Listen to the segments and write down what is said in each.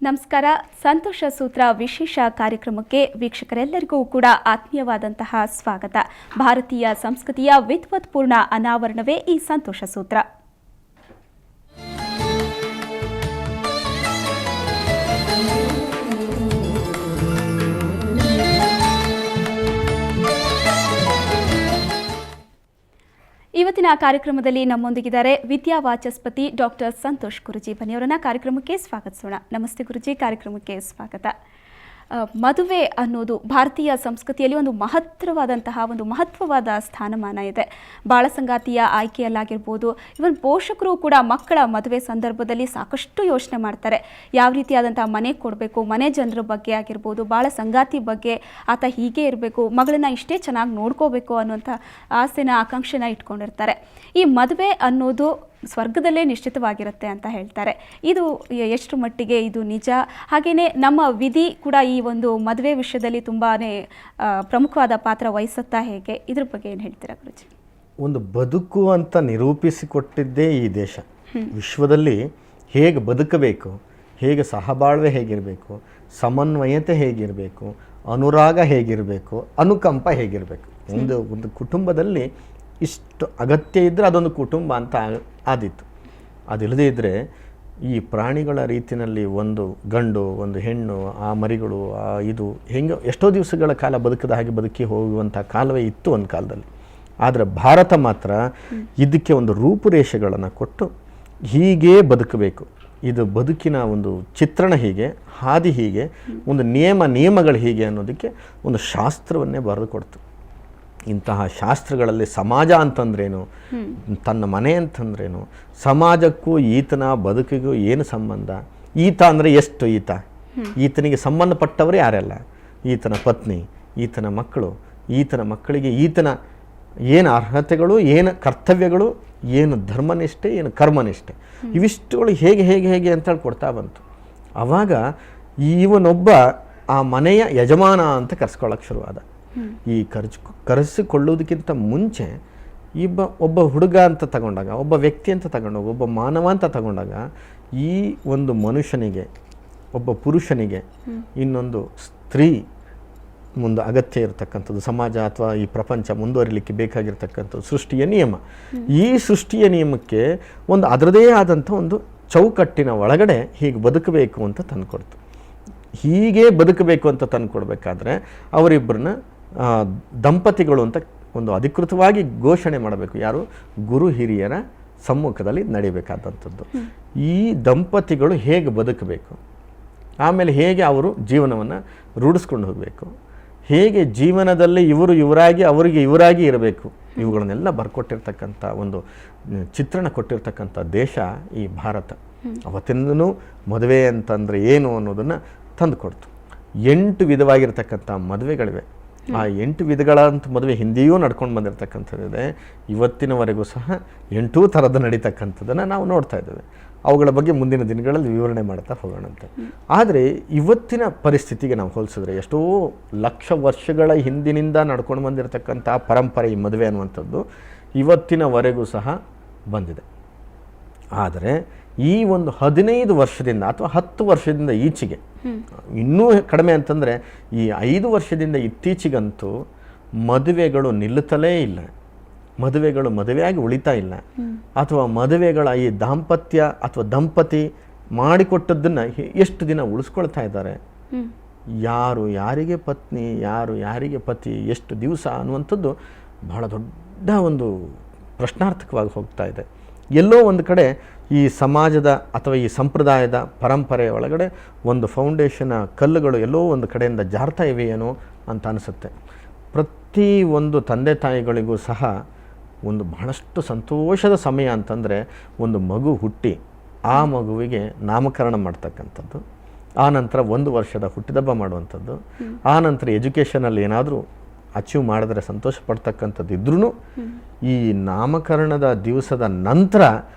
ನಮಸ್ಕಾರ. ಸಂತೋಷ ಸೂತ್ರ ವಿಶೇಷ ಕಾರ್ಯಕ್ರಮಕ್ಕೆ ವೀಕ್ಷಕರೆಲ್ಲರಿಗೂ ಕೂಡ ಆತ್ಮೀಯವಾದಂತಹ ಸ್ವಾಗತ. ಭಾರತೀಯ ಸಂಸ್ಕೃತಿಯ ವಿದ್ವತ್ಪೂರ್ಣ ಅನಾವರಣವೇ ಈ ಸಂತೋಷ ಸೂತ್ರ. ಇವತ್ತಿನ ಕಾರ್ಯಕ್ರಮದಲ್ಲಿ ನಮ್ಮೊಂದಿಗಿದ್ದಾರೆ ವಿದ್ಯಾವಾಚಸ್ಪತಿ ಡಾಕ್ಟರ್ ಸಂತೋಷ್ ಗುರೂಜಿ. ಬನ್ನಿಯವರನ್ನ ಕಾರ್ಯಕ್ರಮಕ್ಕೆ ಸ್ವಾಗತಿಸೋಣ. ನಮಸ್ತೆ ಗುರೂಜಿ, ಕಾರ್ಯಕ್ರಮಕ್ಕೆ ಸ್ವಾಗತ. ಮದುವೆ ಅನ್ನೋದು ಭಾರತೀಯ ಸಂಸ್ಕೃತಿಯಲ್ಲಿ ಒಂದು ಮಹತ್ವವಾದ ಸ್ಥಾನಮಾನ ಇದೆ. ಬಾಳ ಸಂಗಾತಿಯ ಆಯ್ಕೆಯಲ್ಲಾಗಿರ್ಬೋದು, ಇವನ್ ಪೋಷಕರು ಕೂಡ ಮಕ್ಕಳ ಮದುವೆ ಸಂದರ್ಭದಲ್ಲಿ ಸಾಕಷ್ಟು ಯೋಚನೆ ಮಾಡ್ತಾರೆ. ಯಾವ ರೀತಿಯಾದಂತಹ ಮನೆ ಕೊಡಬೇಕು, ಮನೆ ಜನರ ಬಗ್ಗೆ ಆಗಿರ್ಬೋದು, ಬಾಳ ಸಂಗಾತಿ ಬಗ್ಗೆ ಆತ ಹೀಗೆ ಇರಬೇಕು, ಮಗಳನ್ನ ಇಷ್ಟೇ ಚೆನ್ನಾಗಿ ನೋಡ್ಕೋಬೇಕು ಅನ್ನುವಂಥ ಆಸೆನ ಆಕಾಂಕ್ಷೆನ ಇಟ್ಕೊಂಡಿರ್ತಾರೆ. ಈ ಮದುವೆ ಅನ್ನೋದು ಸ್ವರ್ಗದಲ್ಲೇ ನಿಶ್ಚಿತವಾಗಿರುತ್ತೆ ಅಂತ ಹೇಳ್ತಾರೆ. ಇದು ಎಷ್ಟು ಮಟ್ಟಿಗೆ ಇದು ನಿಜ? ಹಾಗೆಯೇ ನಮ್ಮ ವಿಧಿ ಕೂಡ ಈ ಒಂದು ಮದುವೆ ವಿಷಯದಲ್ಲಿ ತುಂಬಾ ಪ್ರಮುಖವಾದ ಪಾತ್ರ ವಹಿಸುತ್ತಾ ಹೇಗೆ? ಇದ್ರ ಬಗ್ಗೆ ಏನು ಹೇಳ್ತೀರಾ ಗುರುಜಿ? ಒಂದು ಬದುಕು ಅಂತ ನಿರೂಪಿಸಿಕೊಟ್ಟಿದ್ದೇ ಈ ದೇಶ. ವಿಶ್ವದಲ್ಲಿ ಹೇಗೆ ಬದುಕಬೇಕು, ಹೇಗೆ ಸಹಬಾಳ್ವೆ ಹೇಗಿರಬೇಕು, ಸಮನ್ವಯತೆ ಹೇಗಿರಬೇಕು, ಅನುರಾಗ ಹೇಗಿರಬೇಕು, ಅನುಕಂಪ ಹೇಗಿರಬೇಕು. ಒಂದು ಕುಟುಂಬದಲ್ಲಿ ಇಷ್ಟು ಅಗತ್ಯ ಇದ್ದರೆ ಅದೊಂದು ಕುಟುಂಬ ಅಂತ ಆದಿತ್ತು. ಅದಿಲ್ಲದೇ ಇದ್ದರೆ ಈ ಪ್ರಾಣಿಗಳ ರೀತಿಯಲ್ಲಿ ಒಂದು ಗಂಡು ಒಂದು ಹೆಣ್ಣು, ಆ ಮರಿಗಳು, ಇದು ಹೆಂಗೆ ಎಷ್ಟೋ ದಿವಸಗಳ ಕಾಲ ಬದುಕದ ಹಾಗೆ ಬದುಕಿ ಹೋಗುವಂಥ ಕಾಲವೇ ಇತ್ತು ಒಂದು ಕಾಲದಲ್ಲಿ. ಆದರೆ ಭಾರತ ಮಾತ್ರ ಇದಕ್ಕೆ ಒಂದು ರೂಪುರೇಷೆಗಳನ್ನು ಕೊಟ್ಟು ಹೀಗೇ ಬದುಕಬೇಕು, ಇದು ಬದುಕಿನ ಒಂದು ಚಿತ್ರಣ ಹೀಗೆ, ಹಾದಿ ಹೀಗೆ, ಒಂದು ನಿಯಮಗಳು ಹೀಗೆ ಅನ್ನೋದಕ್ಕೆ ಒಂದು ಶಾಸ್ತ್ರವನ್ನೇ ಬರೆದು ಕೊಡ್ತು. ಇಂತಹ ಶಾಸ್ತ್ರಗಳಲ್ಲಿ ಸಮಾಜ ಅಂತಂದ್ರೇನು, ತನ್ನ ಮನೆ ಅಂತಂದ್ರೇನು, ಸಮಾಜಕ್ಕೂ ಈತನ ಬದುಕಿಗೂ ಏನು ಸಂಬಂಧ, ಈತ ಅಂದರೆ ಎಷ್ಟು ಈತನಿಗೆ ಸಂಬಂಧಪಟ್ಟವರು ಯಾರೆಲ್ಲ, ಈತನ ಪತ್ನಿ, ಈತನ ಮಕ್ಕಳು, ಈತನ ಮಕ್ಕಳಿಗೆ ಈತನ ಏನು ಅರ್ಹತೆಗಳು, ಏನು ಕರ್ತವ್ಯಗಳು, ಏನು ಧರ್ಮನಿಷ್ಠೆ, ಏನು ಕರ್ಮನಿಷ್ಠೆ, ಇವಿಷ್ಟುಗಳು ಹೇಗೆ ಹೇಗೆ ಹೇಗೆ ಅಂತೇಳಿ ಕೊಡ್ತಾ ಬಂತು. ಆವಾಗ ಇವನೊಬ್ಬ ಆ ಮನೆಯ ಯಜಮಾನ ಅಂತ ಕರೆಸ್ಕೊಳ್ಳೋಕೆ ಶುರುವಾದ. ಈ ಕರೆಸಿಕೊಳ್ಳುವುದಕ್ಕಿಂತ ಮುಂಚೆ ಒಬ್ಬ ಹುಡುಗ ಅಂತ ತಗೊಂಡಾಗ, ಒಬ್ಬ ವ್ಯಕ್ತಿ ಅಂತ ತಗೊಂಡಾಗ, ಒಬ್ಬ ಮಾನವ ಅಂತ ತಗೊಂಡಾಗ, ಈ ಒಂದು ಮನುಷ್ಯನಿಗೆ, ಒಬ್ಬ ಪುರುಷನಿಗೆ ಇನ್ನೊಂದು ಸ್ತ್ರೀ ಮುಂದೆ ಅಗತ್ಯ ಇರತಕ್ಕಂಥದ್ದು, ಸಮಾಜ ಅಥವಾ ಈ ಪ್ರಪಂಚ ಮುಂದುವರಿಲಿಕ್ಕೆ ಬೇಕಾಗಿರ್ತಕ್ಕಂಥದ್ದು ಸೃಷ್ಟಿಯ ನಿಯಮ. ಈ ಸೃಷ್ಟಿಯ ನಿಯಮಕ್ಕೆ ಒಂದು ಅದರದೇ ಆದಂಥ ಒಂದು ಚೌಕಟ್ಟಿನ ಒಳಗಡೆ ಹೀಗೆ ಬದುಕಬೇಕು ಅಂತ ತಂದುಕೊಡ್ತು. ಹೀಗೆ ಬದುಕಬೇಕು ಅಂತ ತಂದುಕೊಡ್ಬೇಕಾದ್ರೆ ಅವರಿಬ್ಬರನ್ನ ದಂಪತಿಗಳು ಅಂತ ಒಂದು ಅಧಿಕೃತವಾಗಿ ಘೋಷಣೆ ಮಾಡಬೇಕು. ಯಾರು? ಗುರು ಹಿರಿಯರ ಸಮ್ಮುಖದಲ್ಲಿ ನಡಿಬೇಕಾದಂಥದ್ದು. ಈ ದಂಪತಿಗಳು ಹೇಗೆ ಬದುಕಬೇಕು, ಆಮೇಲೆ ಹೇಗೆ ಅವರು ಜೀವನವನ್ನು ರೂಢಿಸ್ಕೊಂಡು ಹೋಗಬೇಕು, ಹೇಗೆ ಜೀವನದಲ್ಲಿ ಇವರಾಗಿ ಅವರಿಗೆ ಇವರಾಗಿ ಇರಬೇಕು, ಇವುಗಳನ್ನೆಲ್ಲ ಬರ್ಕೊಟ್ಟಿರ್ತಕ್ಕಂಥ ಒಂದು ಚಿತ್ರಣ ಕೊಟ್ಟಿರ್ತಕ್ಕಂಥ ದೇಶ ಈ ಭಾರತ. ಅವತ್ತಿಂದನೂ ಮದುವೆ ಅಂತಂದರೆ ಏನು ಅನ್ನೋದನ್ನು ತಂದುಕೊಡ್ತು. 8 ವಿಧವಾಗಿರ್ತಕ್ಕಂಥ ಮದುವೆಗಳಿವೆ. ಆ 8 ವಿಧಗಳಂತ ಮದುವೆ ಹಿಂದೆಯೂ ನಡ್ಕೊಂಡು ಬಂದಿರತಕ್ಕಂಥದ್ದಿದೆ. ಇವತ್ತಿನವರೆಗೂ ಸಹ 8 ಥರದ ನಡೀತಕ್ಕಂಥದ್ದನ್ನು ನಾವು ನೋಡ್ತಾ ಇದ್ದೇವೆ. ಅವುಗಳ ಬಗ್ಗೆ ಮುಂದಿನ ದಿನಗಳಲ್ಲಿ ವಿವರಣೆ ಮಾಡ್ತಾ ಹೋಗೋಣಂತೆ. ಆದರೆ ಇವತ್ತಿನ ಪರಿಸ್ಥಿತಿಗೆ ನಾವು ಹೋಲಿಸಿದ್ರೆ ಎಷ್ಟೋ ಲಕ್ಷ ವರ್ಷಗಳ ಹಿಂದಿನಿಂದ ನಡ್ಕೊಂಡು ಬಂದಿರತಕ್ಕಂಥ ಪರಂಪರೆ ಈ ಮದುವೆ ಅನ್ನುವಂಥದ್ದು ಇವತ್ತಿನವರೆಗೂ ಸಹ ಬಂದಿದೆ. ಆದರೆ ಈ ಒಂದು 15 ವರ್ಷದಿಂದ ಅಥವಾ 10 ವರ್ಷದಿಂದ ಈಚೆಗೆ, ಇನ್ನೂ ಕಡಿಮೆ ಅಂತಂದರೆ ಈ 5 ವರ್ಷದಿಂದ ಇತ್ತೀಚೆಗಂತೂ ಮದುವೆಗಳು ನಿಲ್ಲುತ್ತಲೇ ಇಲ್ಲ. ಮದುವೆಗಳು ಮದುವೆಯಾಗಿ ಉಳಿತಾ ಇಲ್ಲ. ಅಥವಾ ಮದುವೆಗಳ ಈ ದಾಂಪತ್ಯ ಅಥವಾ ದಂಪತಿ ಮಾಡಿಕೊಟ್ಟದ್ದನ್ನು ಎಷ್ಟು ದಿನ ಉಳಿಸ್ಕೊಳ್ತಾ ಇದ್ದಾರೆ, ಯಾರು ಯಾರಿಗೆ ಪತ್ನಿ, ಯಾರು ಯಾರಿಗೆ ಪತಿ, ಎಷ್ಟು ದಿವಸ ಅನ್ನುವಂಥದ್ದು ಬಹಳ ದೊಡ್ಡ ಒಂದು ಪ್ರಶ್ನಾರ್ಥಕವಾಗಿ ಹೋಗ್ತಾ ಇದೆ. ಎಲ್ಲೋ ಒಂದು ಕಡೆ ಈ ಸಮಾಜದ ಅಥವಾ ಈ ಸಂಪ್ರದಾಯದ ಪರಂಪರೆಯ ಒಳಗಡೆ ಒಂದು ಫೌಂಡೇಶನ್ ಕಲ್ಲುಗಳು ಎಲ್ಲೋ ಒಂದು ಕಡೆಯಿಂದ ಜಾರ್ತಾ ಇವೆಯೇನೋ ಅಂತ ಅನಿಸುತ್ತೆ. ಪ್ರತಿ ಒಂದು ತಂದೆ ತಾಯಿಗಳಿಗೂ ಸಹ ಒಂದು ಬಹಳಷ್ಟು ಸಂತೋಷದ ಸಮಯ ಅಂತಂದರೆ ಒಂದು ಮಗು ಹುಟ್ಟಿ ಆ ಮಗುವಿಗೆ ನಾಮಕರಣ ಮಾಡ್ತಕ್ಕಂಥದ್ದು, ಆನಂತರ 1 ವರ್ಷದ ಹುಟ್ಟಿದಬ್ಬ ಮಾಡುವಂಥದ್ದು, ಆನಂತರ ಎಜುಕೇಷನಲ್ಲಿ ಏನಾದರೂ ಅಚೀವ್ ಮಾಡಿದ್ರೆ ಸಂತೋಷ ಪಡ್ತಕ್ಕಂಥದ್ದು ಇದ್ರೂ ಈ ನಾಮಕರಣದ ದಿವಸದ ನಂತರ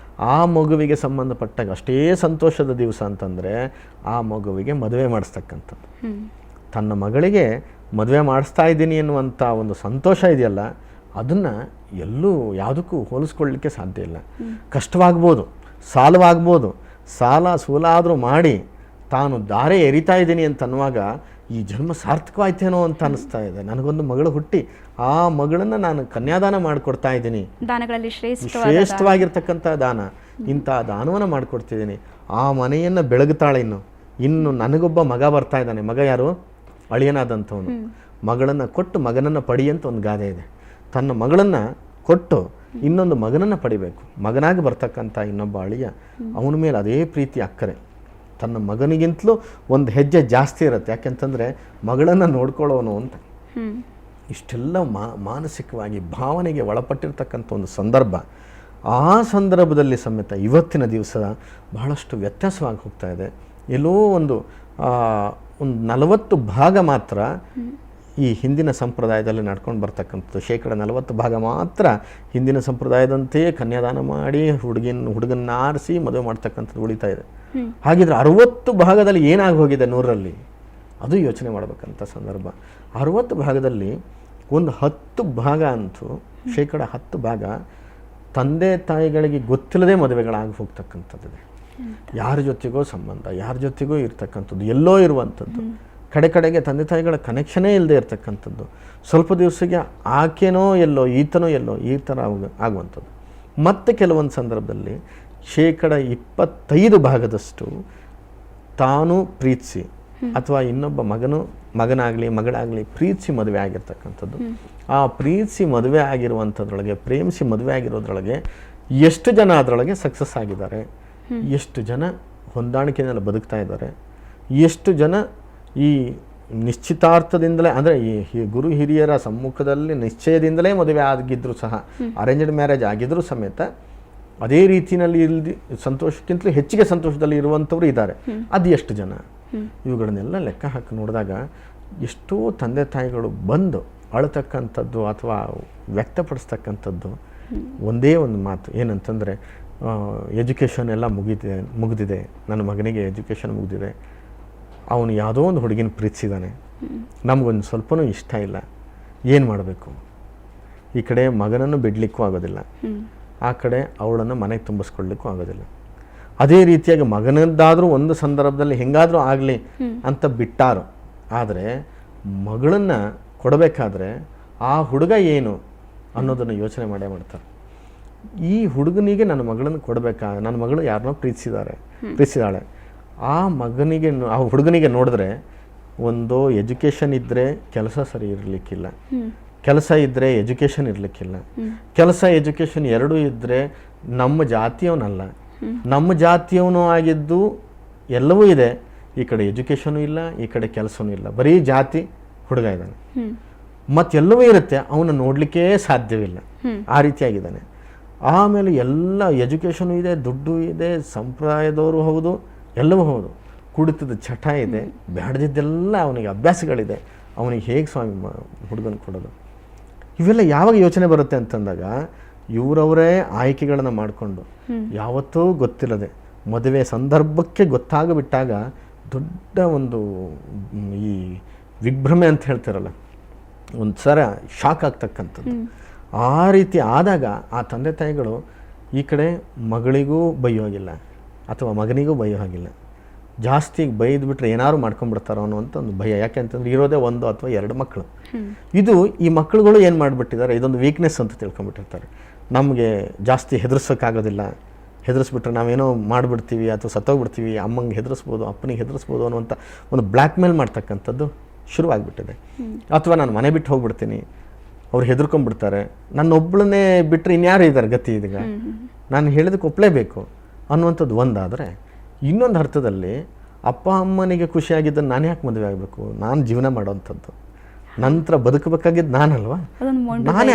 ಆ ಮಗುವಿಗೆ ಸಂಬಂಧಪಟ್ಟಾಗ ಅಷ್ಟೇ ಸಂತೋಷದ ದಿವಸ ಅಂತಂದರೆ ಆ ಮಗುವಿಗೆ ಮದುವೆ ಮಾಡಿಸ್ತಕ್ಕಂಥದ್ದು. ತನ್ನ ಮಗಳಿಗೆ ಮದುವೆ ಮಾಡಿಸ್ತಾ ಇದ್ದೀನಿ ಎನ್ನುವಂಥ ಒಂದು ಸಂತೋಷ ಇದೆಯಲ್ಲ, ಅದನ್ನು ಎಲ್ಲೂ ಯಾವುದಕ್ಕೂ ಹೋಲಿಸ್ಕೊಳ್ಳಲಿಕ್ಕೆ ಸಾಧ್ಯ ಇಲ್ಲ. ಕಷ್ಟವಾಗ್ಬೋದು, ಸಾಲವಾಗ್ಬೋದು, ಸಾಲ ಸೂಲಾದರೂ ಮಾಡಿ ತಾನು ದಾರೆ ಎರಿತಾ ಇದ್ದೀನಿ ಅಂತ ಅನ್ನುವಾಗ ಈ ಜನ್ಮ ಸಾರ್ಥಕವಾಯ್ತೇನೋ ಅಂತ ಅನಿಸ್ತಾ ಇದೆ. ನನಗೊಂದು ಮಗಳು ಹುಟ್ಟಿ ಆ ಮಗಳನ್ನು ನಾನು ಕನ್ಯಾದಾನ ಮಾಡಿಕೊಡ್ತಾ ಇದ್ದೀನಿ, ದಾನಗಳಲ್ಲಿ ಶ್ರೇಷ್ಠವಾಗಿರ್ತಕ್ಕಂಥ ದಾನ, ಇಂಥ ದಾನವನ್ನು ಮಾಡಿಕೊಡ್ತಿದ್ದೀನಿ. ಆ ಮನೆಯನ್ನು ಬೆಳಗುತ್ತಾಳೆ. ಇನ್ನು ನನಗೊಬ್ಬ ಮಗ ಬರ್ತಾ ಇದ್ದಾನೆ. ಮಗ ಯಾರು? ಅಳಿಯನಾದಂಥವನು. ಮಗಳನ್ನು ಕೊಟ್ಟು ಮಗನನ್ನು ಪಡಿ ಅಂತ ಒಂದು ಗಾದೆ ಇದೆ. ತನ್ನ ಮಗಳನ್ನು ಕೊಟ್ಟು ಇನ್ನೊಂದು ಮಗನನ್ನು ಪಡಿಬೇಕು. ಮಗನಾಗಿ ಬರ್ತಕ್ಕಂಥ ಇನ್ನೊಬ್ಬ ಅಳಿಯ, ಅವನ ಮೇಲೆ ಅದೇ ಪ್ರೀತಿ ಅಕ್ಕರೆ. ತನ್ನ ಮಗನಿಗಿಂತಲೂ ಒಂದು ಹೆಜ್ಜೆ ಜಾಸ್ತಿ ಇರುತ್ತೆ. ಯಾಕೆಂತಂದರೆ ಮಗಳನ್ನು ನೋಡ್ಕೊಳ್ಳೋನು ಅಂತ. ಇಷ್ಟೆಲ್ಲ ಮಾನಸಿಕವಾಗಿ ಭಾವನೆಗೆ ಒಳಪಟ್ಟಿರ್ತಕ್ಕಂಥ ಒಂದು ಸಂದರ್ಭ. ಆ ಸಂದರ್ಭದಲ್ಲಿ ಸಮೇತ ಇವತ್ತಿನ ದಿವಸ ಬಹಳಷ್ಟು ವ್ಯತ್ಯಾಸವಾಗಿ ಹೋಗ್ತಾ ಇದೆ. ಎಲ್ಲೋ ಒಂದು 40 ಭಾಗ ಮಾತ್ರ ಈ ಹಿಂದಿನ ಸಂಪ್ರದಾಯದಲ್ಲಿ ನಡ್ಕೊಂಡು ಬರ್ತಕ್ಕಂಥದ್ದು. 40% ಮಾತ್ರ ಹಿಂದಿನ ಸಂಪ್ರದಾಯದಂತೆಯೇ ಕನ್ಯಾದಾನ ಮಾಡಿ ಹುಡುಗನ್ನ ಆರಿಸಿ ಮದುವೆ ಮಾಡ್ತಕ್ಕಂಥದ್ದು ಉಳಿತಾ ಇದೆ. ಹಾಗಿದ್ರೆ 60 ಭಾಗದಲ್ಲಿ ಏನಾಗಿ ಹೋಗಿದೆ 100ರಲ್ಲಿ? ಅದು ಯೋಚನೆ ಮಾಡಬೇಕಂತ ಸಂದರ್ಭ. 60 ಭಾಗದಲ್ಲಿ ಒಂದು 10 ಭಾಗ ಅಂತೂ 10% ಭಾಗ ತಂದೆ ತಾಯಿಗಳಿಗೆ ಗೊತ್ತಿಲ್ಲದೆ ಮದುವೆಗಳಾಗಿ ಹೋಗ್ತಕ್ಕಂಥದ್ದಿದೆ. ಯಾರ ಜೊತೆಗೋ ಸಂಬಂಧ, ಯಾರ ಜೊತೆಗೋ ಇರ್ತಕ್ಕಂಥದ್ದು, ಎಲ್ಲೋ ಇರುವಂಥದ್ದು, ಕಡೆಗೆ ತಂದೆ ತಾಯಿಗಳ ಕನೆಕ್ಷನೇ ಇಲ್ಲದೆ ಇರ್ತಕ್ಕಂಥದ್ದು, ಸ್ವಲ್ಪ ದಿವಸಕ್ಕೆ ಆಕೆನೋ ಎಲ್ಲೋ ಈತನೋ ಎಲ್ಲೋ ಈ ಥರ ಆಗುವಂಥದ್ದು. ಮತ್ತು ಕೆಲವೊಂದು ಸಂದರ್ಭದಲ್ಲಿ 25% ಭಾಗದಷ್ಟು ತಾನು ಪ್ರೀತಿಸಿ ಅಥವಾ ಇನ್ನೊಬ್ಬ ಮಗನಾಗಲಿ ಮಗಳಾಗಲಿ ಪ್ರೀತಿಸಿ ಮದುವೆ ಆಗಿರ್ತಕ್ಕಂಥದ್ದು. ಆ ಪ್ರೀತಿಸಿ ಮದುವೆ ಆಗಿರುವಂಥದ್ರೊಳಗೆ, ಪ್ರೇಮಿಸಿ ಮದುವೆ ಆಗಿರೋದ್ರೊಳಗೆ ಎಷ್ಟು ಜನ ಅದರೊಳಗೆ ಸಕ್ಸಸ್ ಆಗಿದ್ದಾರೆ, ಎಷ್ಟು ಜನ ಹೊಂದಾಣಿಕೆಯಲ್ಲಿ ಬದುಕ್ತಾ ಇದ್ದಾರೆ, ಎಷ್ಟು ಜನ ಈ ನಿಶ್ಚಿತಾರ್ಥದಿಂದಲೇ, ಅಂದರೆ ಈ ಗುರು ಹಿರಿಯರ ಸಮ್ಮುಖದಲ್ಲಿ ನಿಶ್ಚಯದಿಂದಲೇ ಮದುವೆ ಆಗಿದ್ದರೂ ಸಹ, ಅರೇಂಜ್ಡ್ ಮ್ಯಾರೇಜ್ ಆಗಿದ್ದರೂ ಸಮೇತ ಅದೇ ರೀತಿಯಲ್ಲಿ ಸಂತೋಷಕ್ಕಿಂತಲೂ ಹೆಚ್ಚಿಗೆ ಸಂತೋಷದಲ್ಲಿ ಇರುವಂಥವ್ರು ಇದ್ದಾರೆ. ಅದು ಎಷ್ಟು ಜನ? ಇವುಗಳನ್ನೆಲ್ಲ ಲೆಕ್ಕ ಹಾಕಿ ನೋಡಿದಾಗ ಎಷ್ಟೋ ತಂದೆ ತಾಯಿಗಳು ಬಂದು ಅಳತಕ್ಕಂಥದ್ದು ಅಥವಾ ವ್ಯಕ್ತಪಡಿಸ್ತಕ್ಕಂಥದ್ದು ಒಂದೇ ಒಂದು ಮಾತು ಏನಂತಂದರೆ, ಎಜುಕೇಷನ್ ಎಲ್ಲ ಮುಗಿದಿದೆ, ನನ್ನ ಮಗನಿಗೆ ಎಜುಕೇಷನ್ ಮುಗಿದಿದೆ, ಅವನು ಯಾವುದೋ ಒಂದು ಹುಡುಗಿನ ಪ್ರೀತಿಸಿದ್ದಾನೆ, ನಮಗೊಂದು ಸ್ವಲ್ಪನೂ ಇಷ್ಟ ಇಲ್ಲ, ಏನು ಮಾಡಬೇಕು? ಈ ಕಡೆ ಮಗನನ್ನು ಬಿಡಲಿಕ್ಕೂ ಆಗೋದಿಲ್ಲ, ಆ ಕಡೆ ಅವಳನ್ನು ಮನೆಗೆ ತುಂಬಿಸ್ಕೊಳ್ಳಿಕ್ಕೂ ಆಗೋದಿಲ್ಲ. ಅದೇ ರೀತಿಯಾಗಿ ಮಗನದ್ದಾದರೂ ಒಂದು ಸಂದರ್ಭದಲ್ಲಿ ಹೆಂಗಾದರೂ ಆಗಲಿ ಅಂತ ಬಿಟ್ಟಾರು. ಆದರೆ ಮಗಳನ್ನು ಕೊಡಬೇಕಾದ್ರೆ ಆ ಹುಡುಗ ಏನು ಅನ್ನೋದನ್ನು ಯೋಚನೆ ಮಾಡೇ ಮಾಡ್ತಾರೆ. ಈ ಹುಡುಗನಿಗೆ ನನ್ನ ಮಗಳನ್ನು ಕೊಡಬೇಕಾ? ನನ್ನ ಮಗಳು ಯಾರನ್ನೋ ಪ್ರೀತಿಸಿದಾಳೆ, ಆ ಹುಡುಗನಿಗೆ ನೋಡಿದ್ರೆ ಒಂದು ಎಜುಕೇಷನ್ ಇದ್ದರೆ ಕೆಲಸ ಸರಿ ಇರಲಿಕ್ಕಿಲ್ಲ, ಕೆಲಸ ಇದ್ದರೆ ಎಜುಕೇಷನ್ ಇರಲಿಕ್ಕಿಲ್ಲ, ಕೆಲಸ ಎಜುಕೇಷನ್ ಎರಡೂ ಇದ್ದರೆ ನಮ್ಮ ಜಾತಿಯವನಲ್ಲ, ನಮ್ಮ ಜಾತಿಯವನು ಆಗಿದ್ದು ಎಲ್ಲವೂ ಇದೆ, ಈ ಕಡೆ ಎಜುಕೇಷನು ಇಲ್ಲ, ಈ ಕಡೆ ಕೆಲಸನೂ ಇಲ್ಲ, ಬರೀ ಜಾತಿ ಹುಡುಗ ಇದ್ದಾನೆ, ಮತ್ತೆಲ್ಲವೂ ಇರುತ್ತೆ, ಅವನು ನೋಡಲಿಕ್ಕೇ ಸಾಧ್ಯವಿಲ್ಲ, ಆ ರೀತಿಯಾಗಿದ್ದಾನೆ. ಆಮೇಲೆ ಎಲ್ಲ ಎಜುಕೇಷನು ಇದೆ, ದುಡ್ಡು ಇದೆ, ಸಂಪ್ರದಾಯದವರು ಹೌದು, ಎಲ್ಲವೂ ಹೌದು, ಕುಡಿತದ ಚಟ ಇದೆ, ಬೇಡದಿದ್ದೆಲ್ಲ ಅವನಿಗೆ ಅಭ್ಯಾಸಗಳಿದೆ, ಅವನಿಗೆ ಹೇಗೆ ಸ್ವಾಮಿ ಹುಡುಗನ ಕೊಡೋದು? ಇವೆಲ್ಲ ಯಾವಾಗ ಯೋಚನೆ ಬರುತ್ತೆ ಅಂತಂದಾಗ ಇವರವರೇ ಆಯ್ಕೆಗಳನ್ನು ಮಾಡಿಕೊಂಡು ಯಾವತ್ತೂ ಗೊತ್ತಿಲ್ಲದೆ ಮದುವೆ ಸಂದರ್ಭಕ್ಕೆ ಗೊತ್ತಾಗಿಬಿಟ್ಟಾಗ ದೊಡ್ಡ ಒಂದು ಈ ವಿಭ್ರಮೆ ಅಂತ ಹೇಳ್ತಾರಲ್ಲ, ಒಂದು ಸರ ಶಾಕ್ ಆಗ್ತಕ್ಕಂಥದ್ದು. ಆ ರೀತಿ ಆದಾಗ ಆ ತಂದೆ ತಾಯಿಗಳು ಈ ಕಡೆ ಮಗಳಿಗೂ ಬೈಯೋ ಹಾಗಿಲ್ಲ ಅಥವಾ ಮಗನಿಗೂ ಬೈಯೋ ಹಾಗಿಲ್ಲ, ಜಾಸ್ತಿ ಬೈದ್ಬಿಟ್ರೆ ಏನಾದ್ರು ಮಾಡ್ಕೊಂಡ್ಬಿಡ್ತಾರೋ ಅನ್ನೋಂಥ ಒಂದು ಭಯ. ಯಾಕೆ ಅಂತಂದ್ರೆ ಇರೋದೇ 1 ಅಥವಾ 2 ಮಕ್ಕಳು. ಈ ಮಕ್ಕಳುಗಳು ಏನು ಮಾಡಿಬಿಟ್ಟಿದ್ದಾರೆ, ಇದೊಂದು ವೀಕ್ನೆಸ್ ಅಂತ ತಿಳ್ಕೊಂಡ್ಬಿಟ್ಟಿರ್ತಾರೆ. ನಮಗೆ ಜಾಸ್ತಿ ಹೆದರ್ಸೋಕ್ಕಾಗೋದಿಲ್ಲ, ಹೆದರಿಸ್ಬಿಟ್ರೆ ನಾವೇನೋ ಮಾಡಿಬಿಡ್ತೀವಿ ಅಥವಾ ಸತ್ತೋಗ್ಬಿಡ್ತೀವಿ, ಅಮ್ಮಂಗೆ ಹೆದರಿಸ್ಬೋದು, ಅಪ್ಪನಿಗೆ ಹೆದರಿಸ್ಬೋದು ಅನ್ನುವಂಥ ಒಂದು ಬ್ಲ್ಯಾಕ್ ಮೇಲ್ ಮಾಡ್ತಕ್ಕಂಥದ್ದು ಶುರುವಾಗ್ಬಿಟ್ಟಿದೆ. ಅಥವಾ ನಾನು ಮನೆ ಬಿಟ್ಟು ಹೋಗ್ಬಿಡ್ತೀನಿ, ಅವ್ರು ಹೆದರ್ಕೊಂಡ್ಬಿಡ್ತಾರೆ, ನನ್ನೊಬ್ಬಳನ್ನೇ ಬಿಟ್ಟರೆ ಇನ್ಯಾರು ಇದ್ದಾರೆ ಗತಿ, ಇದೀಗ ನಾನು ಹೇಳಿದಕ್ಕೆ ಒಪ್ಪಲೇಬೇಕು ಅನ್ನುವಂಥದ್ದು ಒಂದಾದರೆ, ಇನ್ನೊಂದು ಅರ್ಥದಲ್ಲಿ ಅಪ್ಪ ಅಮ್ಮನಿಗೆ ಖುಷಿಯಾಗಿದ್ದನ್ನು ನಾನು ಯಾಕೆ ಮದುವೆ ಆಗಬೇಕು? ನಾನು ಜೀವನ ಮಾಡೋವಂಥದ್ದು, ನಂತರ ಬದುಕಬೇಕಾಗಿದ್ದು ನಾನಲ್ವಾ, ನಾನೇ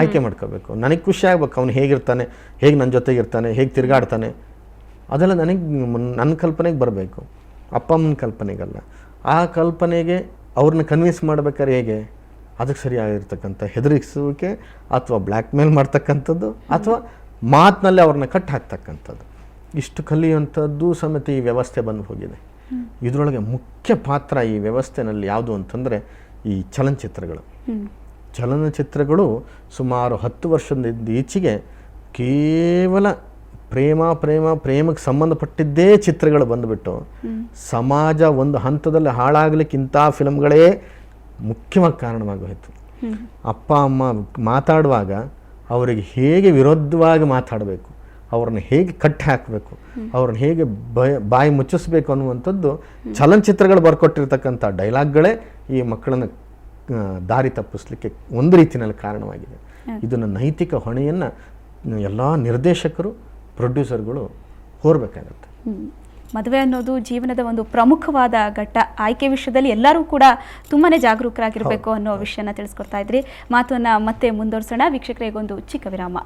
ಆಯ್ಕೆ ಮಾಡ್ಕೋಬೇಕು. ನನಗೆ ಖುಷಿ ಆಗ್ಬೇಕು, ಅವ್ನು ಹೇಗಿರ್ತಾನೆ, ಹೇಗೆ ನನ್ನ ಜೊತೆಗಿರ್ತಾನೆ, ಹೇಗೆ ತಿರುಗಾಡ್ತಾನೆ, ಅದೆಲ್ಲ ನನ್ನ ಕಲ್ಪನೆಗೆ ಬರಬೇಕು, ಅಪ್ಪ ಅಮ್ಮನ ಕಲ್ಪನೆಗಲ್ಲ. ಆ ಕಲ್ಪನೆಗೆ ಅವ್ರನ್ನ ಕನ್ವಿನ್ಸ್ ಮಾಡ್ಬೇಕಾದ್ರೆ ಹೇಗೆ? ಅದಕ್ಕೆ ಸರಿಯಾಗಿರ್ತಕ್ಕಂಥ ಹೆದರಿಸುವಿಕೆ ಅಥವಾ ಬ್ಲ್ಯಾಕ್ ಮೇಲ್ ಮಾಡ್ತಕ್ಕಂಥದ್ದು ಅಥವಾ ಮಾತಿನಲ್ಲಿ ಅವ್ರನ್ನ ಕಟ್ ಹಾಕ್ತಕ್ಕಂಥದ್ದು, ಇಷ್ಟು ಕಲಿಯುವಂಥದ್ದು ಸಮೇತ ಈ ವ್ಯವಸ್ಥೆ ಬಂದು ಹೋಗಿದೆ. ಇದರೊಳಗೆ ಮುಖ್ಯ ಪಾತ್ರ ಈ ವ್ಯವಸ್ಥೆನಲ್ಲಿ ಯಾವುದು ಅಂತಂದರೆ ಈ ಚಲನಚಿತ್ರಗಳು ಸುಮಾರು 10 ವರ್ಷದಿಂದ ಈಚೆಗೆ ಕೇವಲ ಪ್ರೇಮಕ್ಕೆ ಸಂಬಂಧಪಟ್ಟಿದ್ದೇ ಚಿತ್ರಗಳು ಬಂದುಬಿಟ್ಟು ಸಮಾಜ ಒಂದು ಹಂತದಲ್ಲಿ ಹಾಳಾಗಲಿಕ್ಕೆ ಇಂಥ ಫಿಲಮ್ಗಳೇ ಮುಖ್ಯವಾಗಿ ಕಾರಣವಾಗೋಯಿತು. ಅಪ್ಪ ಅಮ್ಮ ಮಾತಾಡುವಾಗ ಅವರಿಗೆ ಹೇಗೆ ವಿರುದ್ಧವಾಗಿ ಮಾತಾಡಬೇಕು, ಅವ್ರನ್ನ ಹೇಗೆ ಕಟ್ಟಿ ಹಾಕಬೇಕು, ಅವ್ರನ್ನ ಹೇಗೆ ಬಾಯಿ ಮುಚ್ಚಿಸ್ಬೇಕು ಅನ್ನುವಂಥದ್ದು ಚಲನಚಿತ್ರಗಳು ಬರ್ಕೊಟ್ಟಿರ್ತಕ್ಕಂಥ ಡೈಲಾಗ್ಗಳೇ ಈ ಮಕ್ಕಳನ್ನು ದಾರಿ ತಪ್ಪಿಸ್ಲಿಕ್ಕೆ ಒಂದು ರೀತಿಯಲ್ಲಿ ಕಾರಣವಾಗಿದೆ. ಇದನ್ನು ನೈತಿಕ ಹೊಣೆಯನ್ನು ಎಲ್ಲ ನಿರ್ದೇಶಕರು, ಪ್ರೊಡ್ಯೂಸರ್ಗಳು ಹೊರಬೇಕಾಗತ್ತೆ. ಮದುವೆ ಅನ್ನೋದು ಜೀವನದ ಒಂದು ಪ್ರಮುಖವಾದ ಘಟ್ಟ. ಆಯ್ಕೆ ವಿಷಯದಲ್ಲಿ ಎಲ್ಲರೂ ಕೂಡ ತುಂಬಾ ಜಾಗರೂಕರಾಗಿರಬೇಕು ಅನ್ನೋ ವಿಷಯನ ತಿಳಿಸ್ಕೊಡ್ತಾ ಇದ್ರಿ. ಮಾತನ್ನು ಮತ್ತೆ ಮುಂದುವರಿಸೋಣ. ವೀಕ್ಷಕರಿಗೆ ಒಂದು ಚಿಕ್ಕ ವಿರಾಮ.